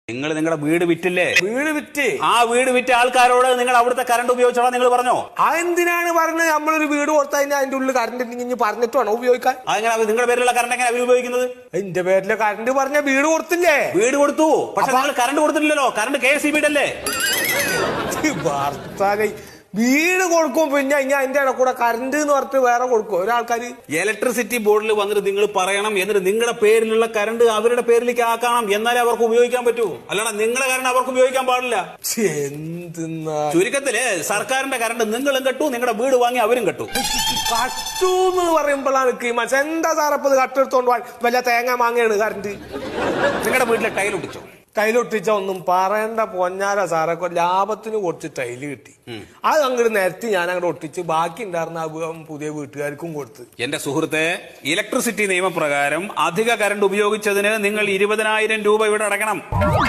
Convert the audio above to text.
നിങ്ങൾ നിങ്ങളുടെ വീട് വിറ്റില്ലേ? വീട് വിറ്റ് ആ വീട് വിറ്റ ആൾക്കാരോട് നിങ്ങൾ അവിടുത്തെ കറണ്ട് ഉപയോഗിച്ചോളാം നിങ്ങൾ പറഞ്ഞോ? അതെന്തിനാണ് പറഞ്ഞത്? നമ്മളൊരു വീട് കൊടുത്താൽ അതിന്റെ ഉള്ളിൽ കറണ്ട് ഉണ്ടെങ്കിൽ പറഞ്ഞിട്ട് വേണോ ഉപയോഗിക്കാൻ? അങ്ങനെ നിങ്ങളുടെ പേരിലുള്ള കറണ്ട് എങ്ങനെ അവർ ഉപയോഗിക്കുന്നത്? എന്റെ പേരിലെ കറണ്ട് പറഞ്ഞ വീട് കൊടുത്തില്ലേ? വീട് കൊടുത്തു, പക്ഷെ നിങ്ങൾ കറണ്ട് കൊടുത്തില്ലല്ലോ. കറണ്ട് KSEB അല്ലേ? ഭർത്താനെ വീട് കൊടുക്കും, പിന്നെ ഇനി അതിന്റെ ഇട കൂടെ കറണ്ട് എന്ന് പറഞ്ഞിട്ട് വേറെ കൊടുക്കും ഒരാൾക്കാര്. ഇലക്ട്രിസിറ്റി ബോർഡിൽ വന്നിട്ട് നിങ്ങൾ പറയണം, എന്നിട്ട് നിങ്ങളുടെ പേരിലുള്ള കറണ്ട് അവരുടെ പേരിലേക്ക് ആക്കണം, എന്നാലേ അവർക്ക് ഉപയോഗിക്കാൻ പറ്റൂ. അല്ലാതെ നിങ്ങളുടെ കറണ്ട് അവർക്ക് ഉപയോഗിക്കാൻ പാടില്ല. എന്തെന്നാ ചുരുക്കത്തില് സർക്കാരിന്റെ കറണ്ട് നിങ്ങളും കെട്ടു, നിങ്ങളുടെ വീട് വാങ്ങി അവരും കെട്ടു. കട്ടൂന്ന് പറയുമ്പോഴാണ് മനസ്സിൽ എന്താ സാറപ്പത് കട്ടെടുത്തോണ്ട് വല്ല തേങ്ങ മാങ്ങയാണ് കറണ്ട്. നിങ്ങളുടെ വീട്ടിലെ ടൈൽ ഒട്ടിച്ചോ? ടൈലൊട്ടിച്ച ഒന്നും പറയണ്ട പൊന്നാര സാറൊക്കെ ലാഭത്തിന് കുറച്ച് ടൈല് കിട്ടി. അത് അങ്ങോട്ട് നിരത്തി ഞാൻ അങ്ങോട്ട് ഒട്ടിച്ച് ബാക്കി ഉണ്ടായിരുന്ന പുതിയ വീട്ടുകാർക്കും കൊടുത്ത്. എന്റെ സുഹൃത്തെ, ഇലക്ട്രിസിറ്റി നിയമപ്രകാരം അധിക കറണ്ട് ഉപയോഗിച്ചതിന് നിങ്ങൾ 20,000 രൂപ ഇവിടെ അടയ്ക്കണം.